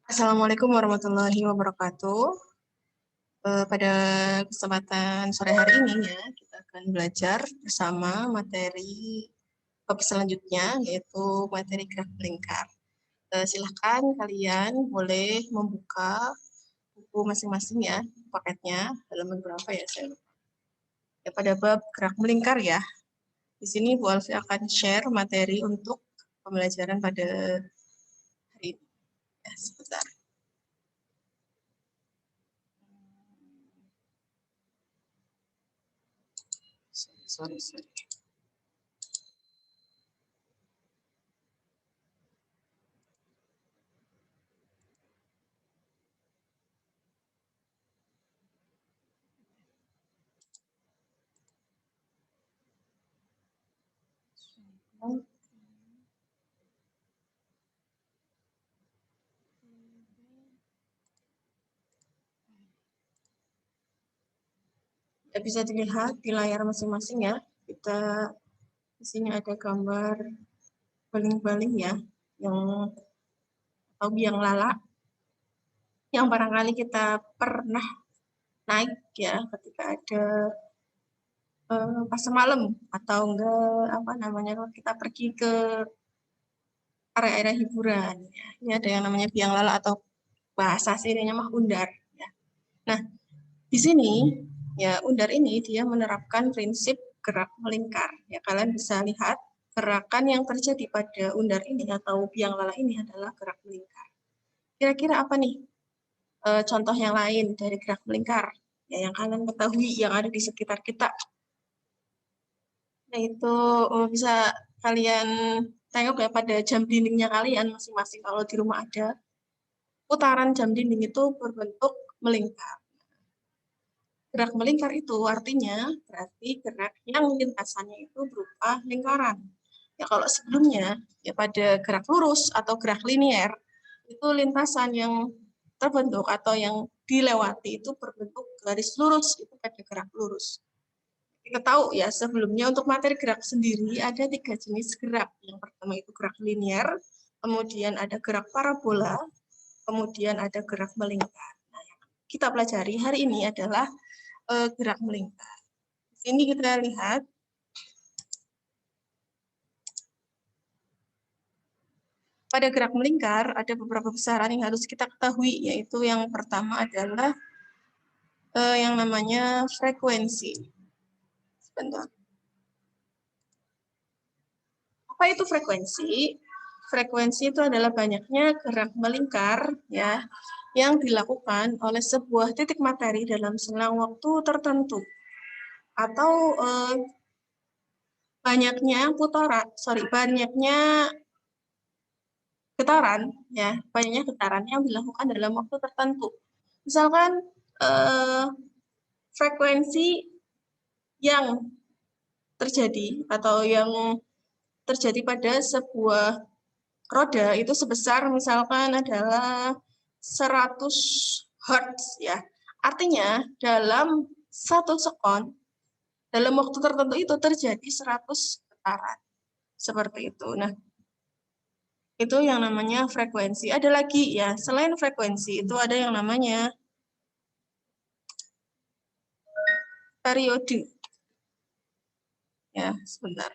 Assalamualaikum warahmatullahi wabarakatuh. Pada kesempatan sore hari ini ya, kita akan belajar bersama materi topik selanjutnya, yaitu materi gerak melingkar. Silahkan kalian boleh membuka buku masing-masing ya, paketnya, halaman berapa ya saya lupa. Ya, pada bab gerak melingkar ya. Di sini Bu Alfi akan share materi untuk pembelajaran pada hari ini. Ya, sebentar. Sorry. Ya, bisa dilihat di layar masing-masing ya. Kita di sini ada gambar baling-baling ya, yang atau biang lala, yang barangkali kita pernah naik ya ketika ada pasar malam atau enggak apa namanya kalau kita pergi ke area-area hiburan. Ya. Ini ada yang namanya biang lala atau bahasa aslinya mah undar. Ya. Nah, di sini ya undar ini dia menerapkan prinsip gerak melingkar. Ya kalian bisa lihat gerakan yang terjadi pada undar ini atau biang lala ini adalah gerak melingkar. Kira-kira apa nih contoh yang lain dari gerak melingkar ya yang kalian ketahui yang ada di sekitar kita? Nah itu bisa kalian tengok ya pada jam dindingnya kalian masing-masing kalau di rumah ada putaran jam dinding itu berbentuk melingkar. Gerak melingkar itu artinya berarti gerak yang lintasannya itu berupa lingkaran. Ya kalau sebelumnya ya pada gerak lurus atau gerak linier itu lintasan yang terbentuk atau yang dilewati itu berbentuk garis lurus itu pada gerak lurus. Kita tahu ya sebelumnya untuk materi gerak sendiri ada 3 jenis gerak. Yang pertama itu gerak linier, kemudian ada gerak parabola, kemudian ada gerak melingkar. Nah, yang kita pelajari hari ini adalah gerak melingkar. Di sini kita lihat pada gerak melingkar ada beberapa besaran yang harus kita ketahui, yaitu yang pertama adalah yang namanya frekuensi. Sebentar. Apa itu frekuensi? Frekuensi itu adalah banyaknya gerak melingkar ya yang dilakukan oleh sebuah titik materi dalam selang waktu tertentu atau banyaknya getaran yang dilakukan dalam waktu tertentu. Misalkan frekuensi yang terjadi atau yang terjadi pada sebuah roda itu sebesar misalkan adalah 100 Hz ya. Artinya dalam 1 sekon dalam waktu tertentu itu terjadi 100 getaran. Seperti itu. Nah, itu yang namanya frekuensi. Ada lagi ya, selain frekuensi itu ada yang namanya periode. Ya, sebentar.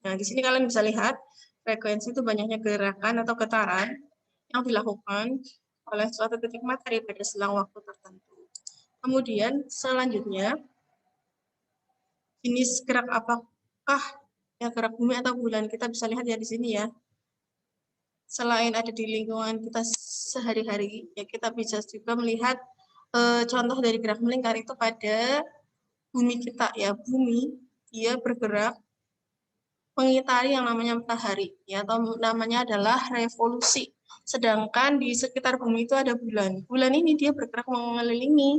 Nah, di sini kalian bisa lihat frekuensi itu banyaknya gerakan atau getaran yang dilakukan oleh suatu titik materi pada selang waktu tertentu. Kemudian selanjutnya jenis gerak apakah ya gerak bumi atau bulan kita bisa lihat ya di sini ya. Selain ada di lingkungan kita sehari-hari ya kita bisa juga melihat contoh dari gerak melingkar itu pada bumi kita ya. Bumi dia bergerak mengitari yang namanya matahari ya atau namanya adalah revolusi. Sedangkan di sekitar bumi itu ada bulan. Bulan ini dia bergerak mengelilingi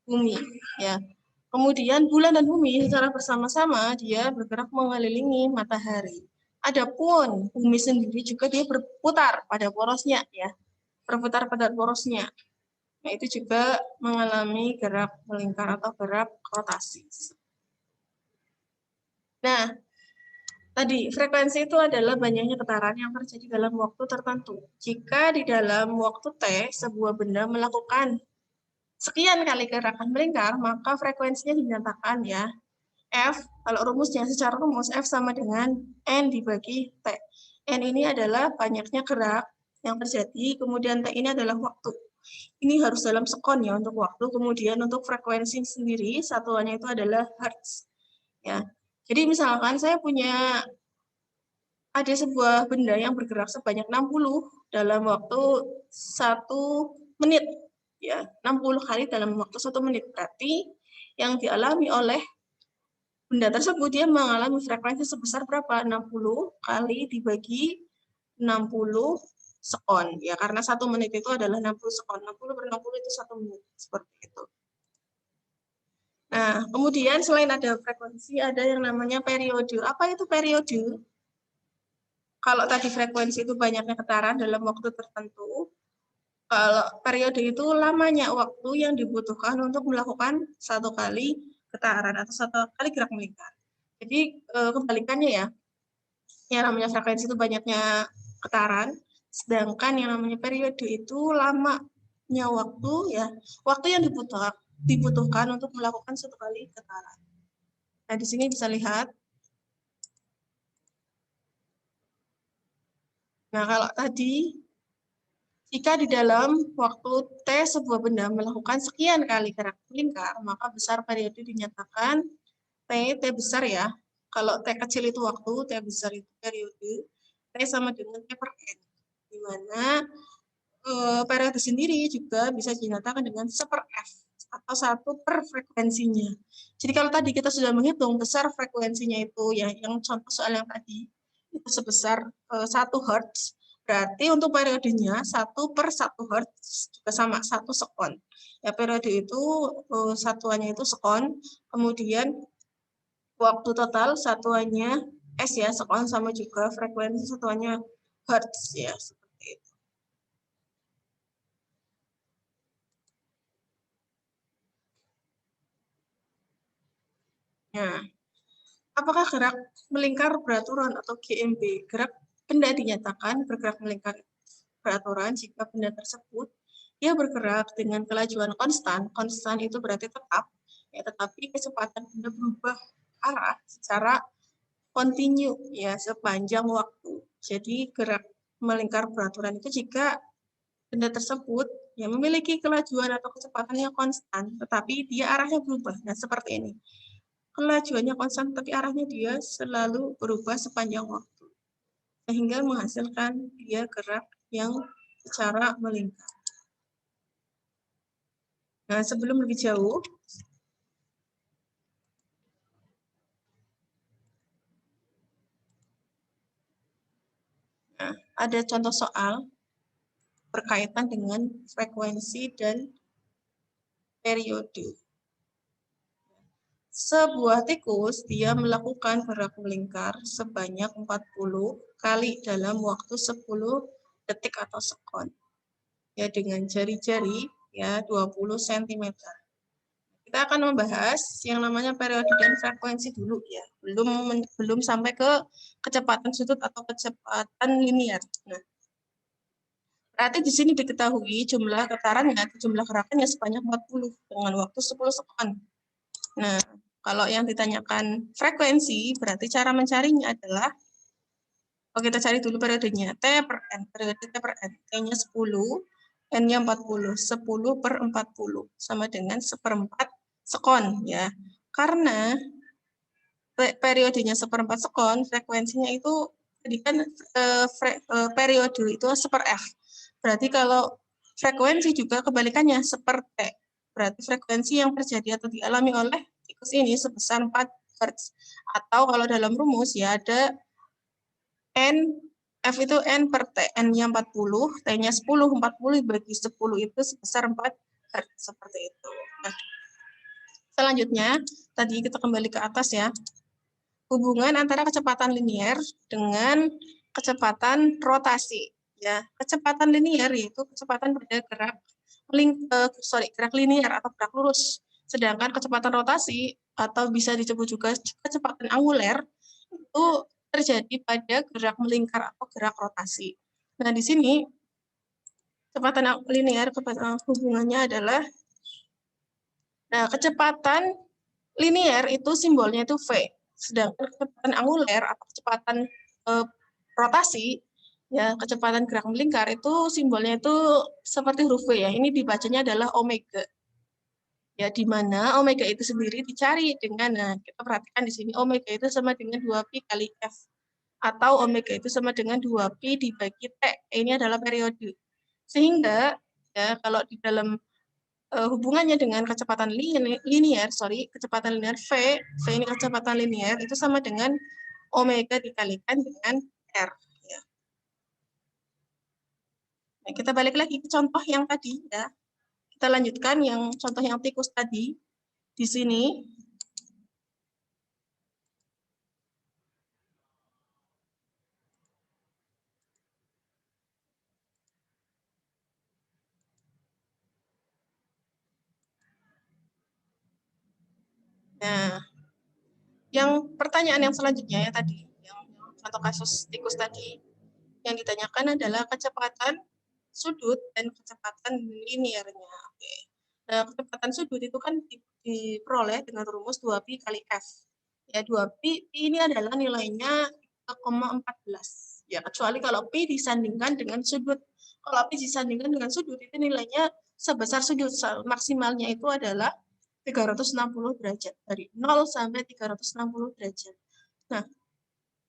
bumi ya. Kemudian bulan dan bumi secara bersama-sama dia bergerak mengelilingi matahari. Adapun bumi sendiri juga dia berputar pada porosnya ya. Berputar pada porosnya. Nah, itu juga mengalami gerak melingkar atau gerak rotasi. Nah, Tadi, frekuensi itu adalah banyaknya getaran yang terjadi dalam waktu tertentu. Jika di dalam waktu T, sebuah benda melakukan sekian kali gerakan melingkar, maka frekuensinya dinyatakan ya. F, kalau rumusnya secara rumus, F sama dengan N dibagi T. N ini adalah banyaknya gerak yang terjadi, kemudian T ini adalah waktu. Ini harus dalam sekon ya untuk waktu, kemudian untuk frekuensi sendiri, satuannya itu adalah hertz. Ya. Jadi misalkan saya punya ada sebuah benda yang bergerak sebanyak 60 dalam waktu 1 menit. Ya, 60 kali dalam waktu 1 menit. Berarti yang dialami oleh benda tersebut dia mengalami frekuensi sebesar berapa? 60 kali dibagi 60 sekon. Ya, karena 1 menit itu adalah 60 sekon. 60 per 60 itu 1 menit. Seperti itu. Nah, kemudian selain ada frekuensi, ada yang namanya periode. Apa itu periode? Kalau tadi frekuensi itu banyaknya getaran dalam waktu tertentu, kalau periode itu lamanya waktu yang dibutuhkan untuk melakukan satu kali getaran atau satu kali gerak melingkar. Jadi kebalikannya ya, yang namanya frekuensi itu banyaknya getaran, sedangkan yang namanya periode itu lamanya waktu ya, waktu yang dibutuhkan untuk melakukan satu kali getaran. Nah di sini bisa lihat. Nah, kalau tadi, jika di dalam waktu T sebuah benda melakukan sekian kali gerak melingkar, maka besar periode dinyatakan T besar ya. Kalau T kecil itu waktu, T besar itu periode, T sama dengan T per N. Di mana periode sendiri juga bisa dinyatakan dengan 1 per F, atau 1 per frekuensinya. Jadi kalau tadi kita sudah menghitung besar frekuensinya itu, ya, yang contoh soal yang tadi, itu sebesar 1 Hz, berarti untuk periodenya 1 per 1 Hz juga sama, 1 sekon. Ya, periode itu satuannya itu sekon, kemudian waktu total satuannya S ya, sekon, sama juga frekuensi satuannya Hz ya, seperti itu. Nah, apakah gerak melingkar beraturan atau GMB? Gerak benda dinyatakan bergerak melingkar beraturan jika benda tersebut dia bergerak dengan kelajuan konstan. Konstan itu berarti tetap, ya, tetapi kecepatan benda berubah arah secara kontinu ya sepanjang waktu. Jadi gerak melingkar beraturan itu jika benda tersebut ya memiliki kelajuan atau kecepatan yang konstan, tetapi dia arahnya berubah. Nah, seperti ini. Kelajuannya konstan, tapi arahnya dia selalu berubah sepanjang waktu. Sehingga menghasilkan dia gerak yang secara melingkar. Nah, sebelum lebih jauh, nah, ada contoh soal berkaitan dengan frekuensi dan periode. Sebuah tikus, dia melakukan gerak melingkar sebanyak 40 kali dalam waktu 10 detik atau sekon. Ya, dengan jari-jari ya 20 cm. Kita akan membahas yang namanya periode dan frekuensi dulu ya. Belum sampai ke kecepatan sudut atau kecepatan linear. Nah, berarti di sini diketahui jumlah getarannya, jumlah gerakannya sebanyak 40 dengan waktu 10 sekon. Nah, kalau yang ditanyakan frekuensi, berarti cara mencarinya adalah, kita cari dulu periodenya, T per N, periode T per N, T-nya 10, N-nya 40, 10 per 40, sama dengan 1/4 sekon, ya. Karena periodenya 1/4 sekon, frekuensinya itu, tadi kan periode itu 1 per F. Berarti kalau frekuensi juga kebalikannya, 1 per T. Berarti frekuensi yang terjadi atau dialami oleh tikus ini sebesar 4 Hz. Atau kalau dalam rumus ya ada N, F itu N per T, N-nya 40, T-nya 10, 40 bagi 10 itu sebesar 4 Hz, seperti itu. Nah, selanjutnya, tadi kita kembali ke atas ya, hubungan antara kecepatan linier dengan kecepatan rotasi. Ya, kecepatan linier yaitu kecepatan pada gerak gerak linier atau gerak lurus. Sedangkan kecepatan rotasi atau bisa disebut juga kecepatan anguler itu terjadi pada gerak melingkar atau gerak rotasi. Nah, di sini kecepatan linear hubungannya adalah, nah, kecepatan linear itu simbolnya itu V, sedangkan kecepatan angular atau kecepatan rotasi, ya kecepatan gerak melingkar itu simbolnya itu seperti huruf V ya. Ini dibacanya adalah omega. Ya, di mana omega itu sendiri dicari dengan, nah, kita perhatikan di sini omega itu sama dengan 2pi kali F. Atau omega itu sama dengan 2pi dibagi T. Ini adalah periode. Sehingga, ya, kalau di dalam hubungannya dengan kecepatan linear, kecepatan linear V ini kecepatan linear, itu sama dengan omega dikalikan dengan R. Ya. Nah, kita balik lagi ke contoh yang tadi, ya. Kita lanjutkan yang contoh yang tikus tadi. Di sini, nah, yang pertanyaan yang selanjutnya ya tadi, yang contoh kasus tikus tadi, yang ditanyakan adalah kecepatan sudut dan kecepatan linearnya. Oke. Nah, kecepatan sudut itu kan diperoleh dengan rumus 2pi kali F. Ya, 2pi ini adalah nilainya 3,14. Ya, kecuali kalau pi disandingkan dengan sudut. Kalau pi disandingkan dengan sudut itu nilainya sebesar sudut. Maksimalnya itu adalah 360 derajat. Dari 0 sampai 360 derajat. Nah,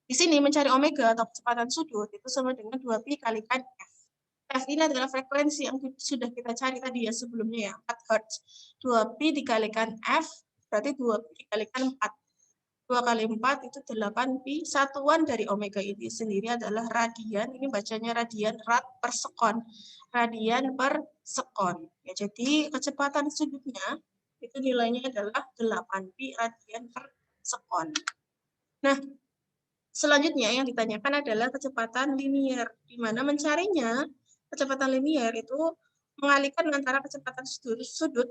di sini mencari omega atau kecepatan sudut itu sama dengan 2pi kalikan F. F ini adalah frekuensi yang sudah kita cari tadi ya sebelumnya ya, 4 Hz. 2pi dikalikan F berarti 2pi dikalikan 4. 2 kali 4 itu 8pi. Satuan dari omega ini sendiri adalah radian. Ini bacanya radian, rad per sekon. Radian per sekon. Ya, jadi kecepatan sudutnya itu nilainya adalah 8pi radian per sekon. Nah, selanjutnya yang ditanyakan adalah kecepatan linear, di mana mencarinya kecepatan linear itu mengalihkan antara kecepatan sudut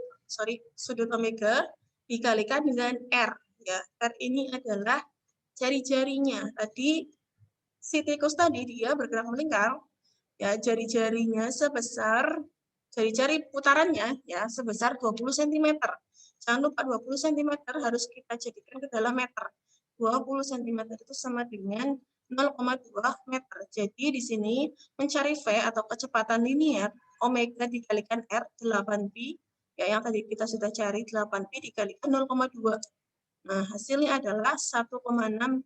omega dikalikan dengan R. Ya, R ini adalah jari-jarinya. Tadi si tikus tadi dia bergerak melingkar, ya jari-jarinya sebesar jari-jari putarannya ya sebesar 20 cm. Jangan lupa 20 cm harus kita jadikan ke dalam meter. 20 cm itu sama dengan 0,2 meter. Jadi di sini mencari V atau kecepatan linear omega dikalikan R 8pi, ya yang tadi kita sudah cari 8pi dikalikan 0,2. Nah, hasilnya adalah 1,6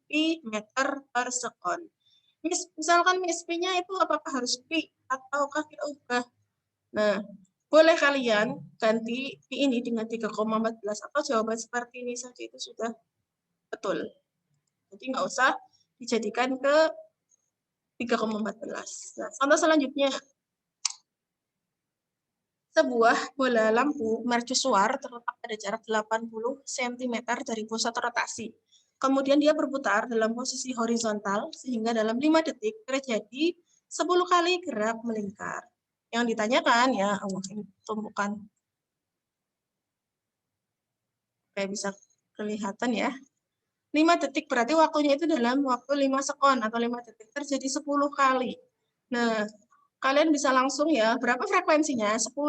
pi meter per sekon. Misalkan Pi-nya itu apakah harus pi ataukah kita ubah? Nah, boleh kalian ganti pi ini dengan 3,14 atau jawaban seperti ini saja itu sudah betul. Jadi nggak usah dijadikan ke 3,14. Nah, contoh selanjutnya. Sebuah bola lampu mercusuar terletak pada jarak 80 cm dari pusat rotasi. Kemudian dia berputar dalam posisi horizontal sehingga dalam 5 detik terjadi 10 kali gerak melingkar. Yang ditanyakan ya, ini tumpukan. Kayak bisa kelihatan ya. 5 detik berarti waktunya itu dalam waktu 5 sekon atau 5 detik terjadi 10 kali. Nah, kalian bisa langsung ya, berapa frekuensinya? 10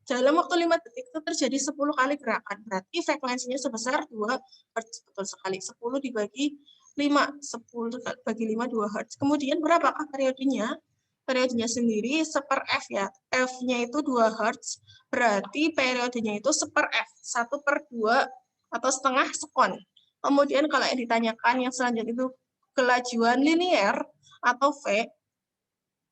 dalam waktu 5 detik itu terjadi 10 kali gerakan. Berarti frekuensinya sebesar 2 Hz. Betul sekali. 10 dibagi 5. 10 bagi 5, 2 Hz. Kemudian berapakah periodenya? Periodenya sendiri 1/F ya. F-nya itu 2 Hz. Berarti periodenya itu 1/F. 1/2 atau setengah sekon. Kemudian kalau yang ditanyakan yang selanjutnya itu kelajuan linear atau V,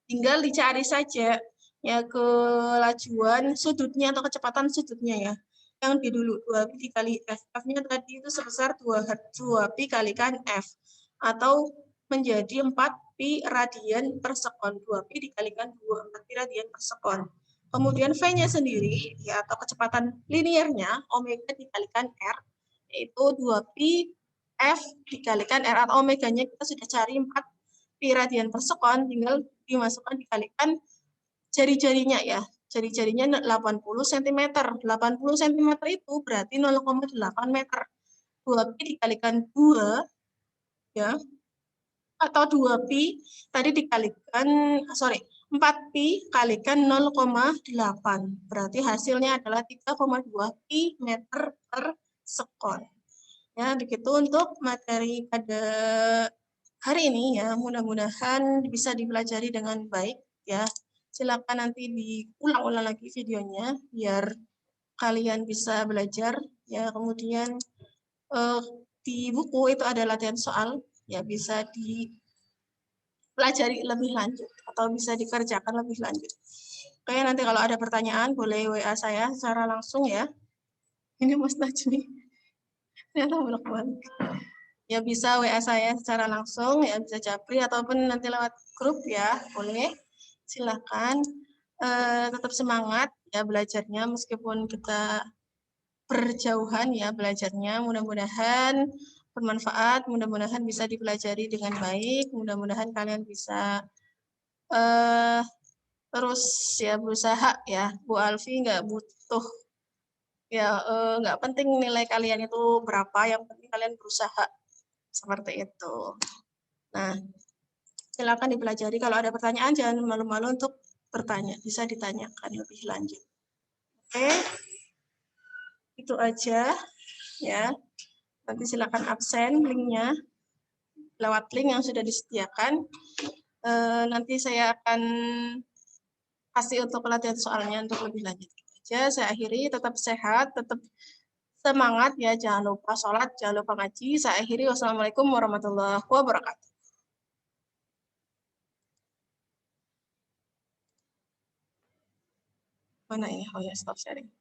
tinggal dicari saja ya kelajuan sudutnya atau kecepatan sudutnya ya. Yang di dulu 2pi dikali F. F-nya tadi itu sebesar 2pi kalikan F. Atau menjadi 4pi radian per sekon. 2pi dikalikan 4pi radian per sekon. Kemudian V-nya sendiri, ya atau kecepatan linearnya, omega dikalikan R, yaitu 2pi F dikalikan R, atau omeganya kita sudah cari 4pi radian per sekon, tinggal dimasukkan dikalikan jari-jarinya ya. Jari-jarinya 80 cm. 80 cm itu berarti 0,8 meter. 2pi dikalikan 2 ya. Atau 2pi tadi dikalikan, 4pi kalikan 0,8. Berarti hasilnya adalah 3,2 pi meter per sekon. Ya, begitu untuk materi pada hari ini ya. Mudah-mudahan bisa dipelajari dengan baik ya. Silakan nanti diulang-ulang lagi videonya biar kalian bisa belajar ya. Kemudian di buku itu ada latihan soal ya, bisa dipelajari lebih lanjut atau bisa dikerjakan lebih lanjut. Oke, nanti kalau ada pertanyaan boleh WA saya secara langsung ya. Ini Mas Najmi. Ternyata bolak-balik. Ya bisa WA saya secara langsung, ya bisa japri ataupun nanti lewat grup ya, boleh. Silakan. Tetap semangat ya belajarnya meskipun kita berjauhan ya belajarnya. Mudah-mudahan bermanfaat, mudah-mudahan bisa dipelajari dengan baik, mudah-mudahan kalian bisa terus ya berusaha ya. Bu Alfi nggak butuh ya, nggak penting nilai kalian itu berapa, yang penting kalian berusaha seperti itu. Nah, silakan dipelajari. Kalau ada pertanyaan jangan malu-malu untuk bertanya, bisa ditanyakan lebih lanjut. Oke, itu aja ya. Nanti silakan absen linknya lewat link yang sudah disediakan. Nanti saya akan kasih untuk latihan soalnya untuk lebih lanjut. Aja saya akhiri, tetap sehat, tetap semangat ya, jangan lupa sholat, jangan lupa ngaji. Saya akhiri, wassalamualaikum warahmatullahi wabarakatuh. Mana ini? Oh ya, stop sharing.